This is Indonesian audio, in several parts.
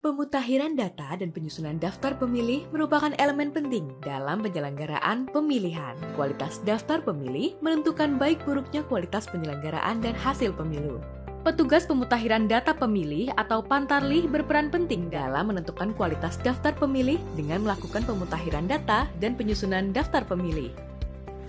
Pemutakhiran data dan penyusunan daftar pemilih merupakan elemen penting dalam penyelenggaraan pemilihan. Kualitas daftar pemilih menentukan baik buruknya kualitas penyelenggaraan dan hasil pemilu. Petugas pemutakhiran data pemilih atau Pantarlih berperan penting dalam menentukan kualitas daftar pemilih dengan melakukan pemutakhiran data dan penyusunan daftar pemilih.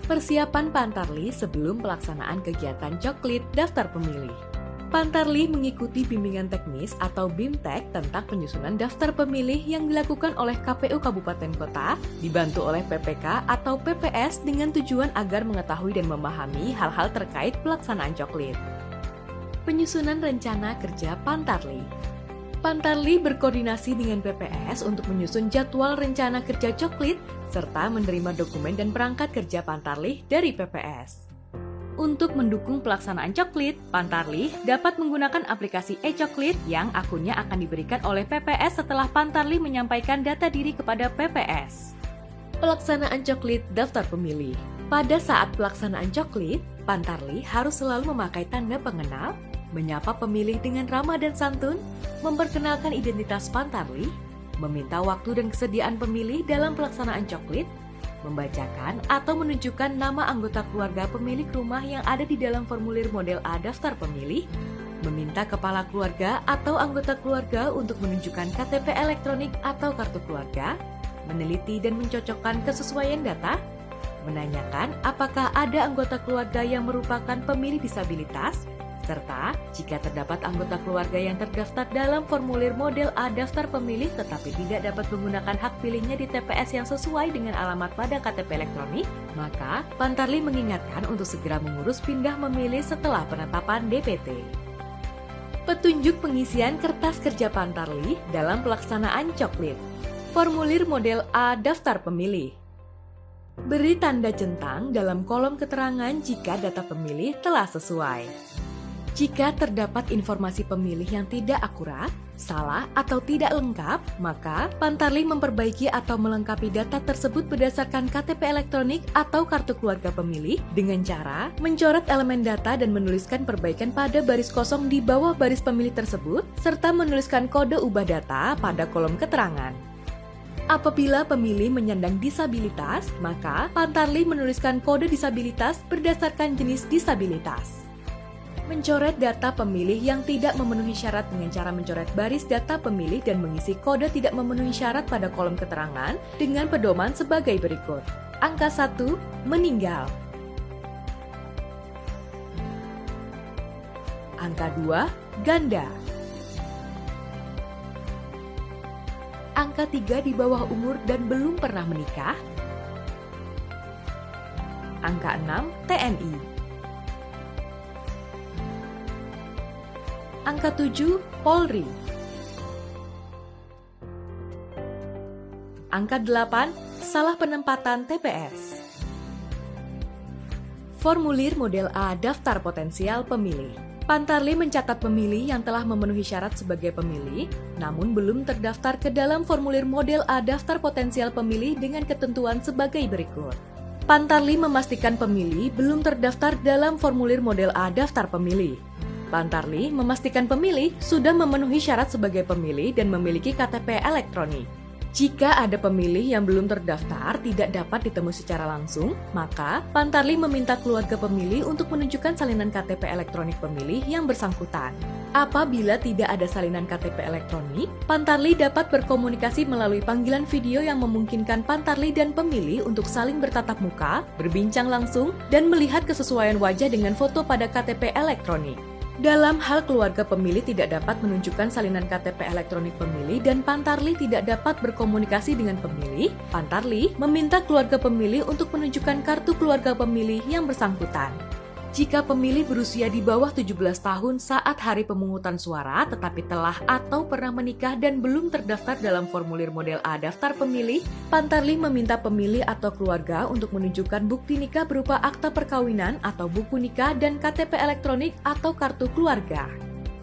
Persiapan Pantarlih sebelum pelaksanaan kegiatan coklit daftar pemilih. Pantarlih mengikuti bimbingan teknis atau BIMTEK tentang penyusunan daftar pemilih yang dilakukan oleh KPU Kabupaten Kota, dibantu oleh PPK atau PPS dengan tujuan agar mengetahui dan memahami hal-hal terkait pelaksanaan coklit. Penyusunan rencana kerja Pantarlih. Pantarlih berkoordinasi dengan PPS untuk menyusun jadwal rencana kerja coklit serta menerima dokumen dan perangkat kerja Pantarlih dari PPS. Untuk mendukung pelaksanaan coklit, Pantarlih dapat menggunakan aplikasi e-coklit yang akunnya akan diberikan oleh PPS setelah Pantarlih menyampaikan data diri kepada PPS. Pelaksanaan coklit daftar pemilih. Pada saat pelaksanaan coklit, Pantarlih harus selalu memakai tanda pengenal, menyapa pemilih dengan ramah dan santun, memperkenalkan identitas Pantarlih, meminta waktu dan kesediaan pemilih dalam pelaksanaan coklit, membacakan atau menunjukkan nama anggota keluarga pemilik rumah yang ada di dalam formulir model A daftar pemilih, meminta kepala keluarga atau anggota keluarga untuk menunjukkan KTP elektronik atau kartu keluarga, meneliti dan mencocokkan kesesuaian data, menanyakan apakah ada anggota keluarga yang merupakan pemilih disabilitas, serta jika terdapat anggota keluarga yang terdaftar dalam formulir model A daftar pemilih tetapi tidak dapat menggunakan hak pilihnya di TPS yang sesuai dengan alamat pada KTP elektronik, maka Pantarlih mengingatkan untuk segera mengurus pindah memilih setelah penetapan DPT. Petunjuk pengisian kertas kerja Pantarlih dalam pelaksanaan coklit. Formulir model A daftar pemilih. Beri tanda centang dalam kolom keterangan jika data pemilih telah sesuai. Jika terdapat informasi pemilih yang tidak akurat, salah, atau tidak lengkap, maka Pantarlih memperbaiki atau melengkapi data tersebut berdasarkan KTP elektronik atau kartu keluarga pemilih dengan cara mencoret elemen data dan menuliskan perbaikan pada baris kosong di bawah baris pemilih tersebut, serta menuliskan kode ubah data pada kolom keterangan. Apabila pemilih menyandang disabilitas, maka Pantarlih menuliskan kode disabilitas berdasarkan jenis disabilitas. Mencoret data pemilih yang tidak memenuhi syarat dengan cara mencoret baris data pemilih dan mengisi kode tidak memenuhi syarat pada kolom keterangan dengan pedoman sebagai berikut. Angka 1, meninggal. Angka 2, ganda. Angka 3 di bawah umur dan belum pernah menikah. Angka 6, TNI. Angka 7, Polri. Angka 8, salah penempatan TPS. Formulir model A daftar potensial pemilih. Pantarlih mencatat pemilih yang telah memenuhi syarat sebagai pemilih, namun belum terdaftar ke dalam formulir model A daftar potensial pemilih dengan ketentuan sebagai berikut. Pantarlih memastikan pemilih belum terdaftar dalam formulir model A daftar pemilih. Pantarlih memastikan pemilih sudah memenuhi syarat sebagai pemilih dan memiliki KTP elektronik. Jika ada pemilih yang belum terdaftar tidak dapat ditemui secara langsung, maka Pantarlih meminta keluarga pemilih untuk menunjukkan salinan KTP elektronik pemilih yang bersangkutan. Apabila tidak ada salinan KTP elektronik, Pantarlih dapat berkomunikasi melalui panggilan video yang memungkinkan Pantarlih dan pemilih untuk saling bertatap muka, berbincang langsung, dan melihat kesesuaian wajah dengan foto pada KTP elektronik. Dalam hal keluarga pemilih tidak dapat menunjukkan salinan KTP elektronik pemilih dan Pantarlih tidak dapat berkomunikasi dengan pemilih, Pantarlih meminta keluarga pemilih untuk menunjukkan kartu keluarga pemilih yang bersangkutan. Jika pemilih berusia di bawah 17 tahun saat hari pemungutan suara tetapi telah atau pernah menikah dan belum terdaftar dalam formulir model A daftar pemilih, Pantarlih meminta pemilih atau keluarga untuk menunjukkan bukti nikah berupa akta perkawinan atau buku nikah dan KTP elektronik atau kartu keluarga.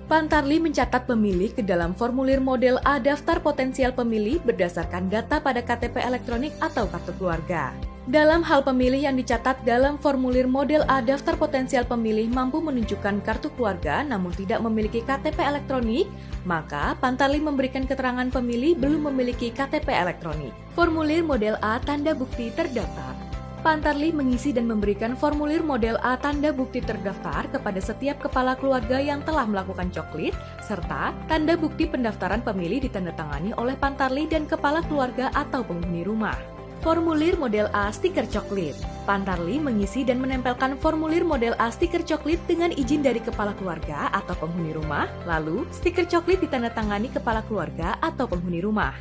Pantarlih mencatat pemilih ke dalam formulir model A daftar potensial pemilih berdasarkan data pada KTP elektronik atau kartu keluarga. Dalam hal pemilih yang dicatat dalam formulir model A daftar potensial pemilih mampu menunjukkan kartu keluarga namun tidak memiliki KTP elektronik, maka Pantarlih memberikan keterangan pemilih belum memiliki KTP elektronik. Formulir model A tanda bukti terdaftar. Pantarlih mengisi dan memberikan formulir model A tanda bukti terdaftar kepada setiap kepala keluarga yang telah melakukan coklit, serta tanda bukti pendaftaran pemilih ditandatangani oleh Pantarlih dan kepala keluarga atau penghuni rumah. Formulir model A stiker coklit. Pantarlih mengisi dan menempelkan formulir model A stiker coklit dengan izin dari kepala keluarga atau penghuni rumah, lalu stiker coklit ditandatangani kepala keluarga atau penghuni rumah.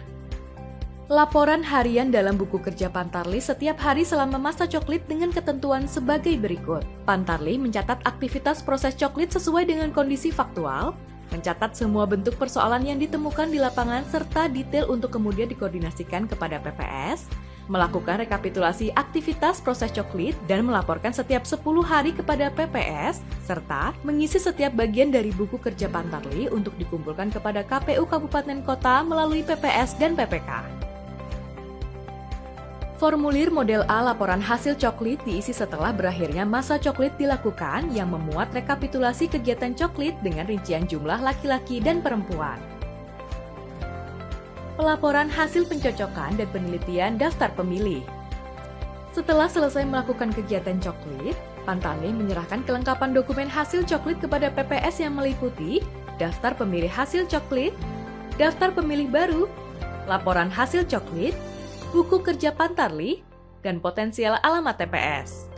Laporan harian dalam buku kerja Pantarlih setiap hari selama masa coklit dengan ketentuan sebagai berikut. Pantarlih mencatat aktivitas proses coklit sesuai dengan kondisi faktual, mencatat semua bentuk persoalan yang ditemukan di lapangan serta detail untuk kemudian dikoordinasikan kepada PPS, melakukan rekapitulasi aktivitas proses coklit dan melaporkan setiap 10 hari kepada PPS, serta mengisi setiap bagian dari buku kerja Pantarlih untuk dikumpulkan kepada KPU Kabupaten Kota melalui PPS dan PPK. Formulir model A laporan hasil coklit diisi setelah berakhirnya masa coklit dilakukan yang memuat rekapitulasi kegiatan coklit dengan rincian jumlah laki-laki dan perempuan. Pelaporan hasil pencocokan dan penelitian daftar pemilih. Setelah selesai melakukan kegiatan coklit, Pantarlih menyerahkan kelengkapan dokumen hasil coklit kepada PPS yang meliputi daftar pemilih hasil coklit, daftar pemilih baru, laporan hasil coklit, buku kerja Pantarlih, dan potensial alamat TPS.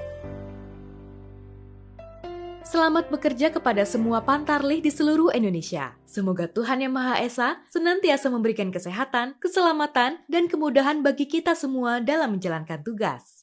Selamat bekerja kepada semua Pantarlih di seluruh Indonesia. Semoga Tuhan Yang Maha Esa senantiasa memberikan kesehatan, keselamatan, dan kemudahan bagi kita semua dalam menjalankan tugas.